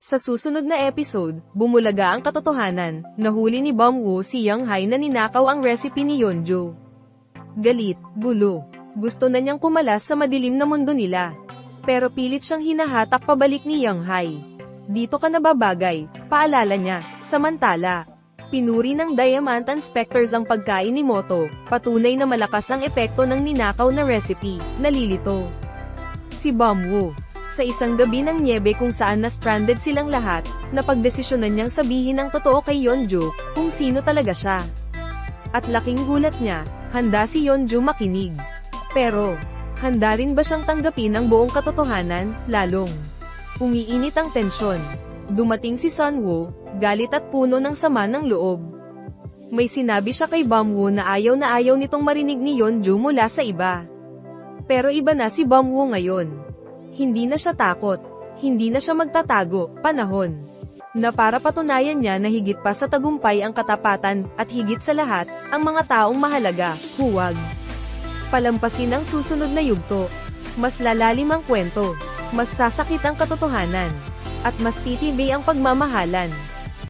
Sa susunod na episode, bumulaga ang katotohanan, nahuli ni Bumwoo si Young Hae na ninakaw ang recipe ni Yeonju. Galit, gulo. Gusto na niyang kumalas sa madilim na mundo nila. Pero pilit siyang hinahatak pabalik ni Young Hae. Dito ka nababagay, paalala niya. Samantala, pinuri ng Diamant Inspectors ang pagkain ni Moto, patunay na malakas ang epekto ng ninakaw na recipe, nalilito. Si Bumwoo. Sa isang gabi ng nyebe kung saan na-stranded silang lahat, napagdesisyonan niyang sabihin ang totoo kay Yeonju, kung sino talaga siya. At laking gulat niya, handa si Yeonju makinig. Pero, handa rin ba siyang tanggapin ang buong katotohanan, lalong umiinit ang tensyon. Dumating si Sunwoo, galit at puno ng sama ng loob. May sinabi siya kay Bumwoo na ayaw nitong marinig ni Yeonju mula sa iba. Pero iba na si Bumwoo ngayon. Hindi na siya takot. Hindi na siya magtatago, panahon na para patunayan niya na higit pa sa tagumpay ang katapatan, at higit sa lahat, ang mga taong mahalaga, huwag palampasin ang susunod na yugto. Mas lalalim ang kwento, mas sasakit ang katotohanan, at mas titibay ang pagmamahalan.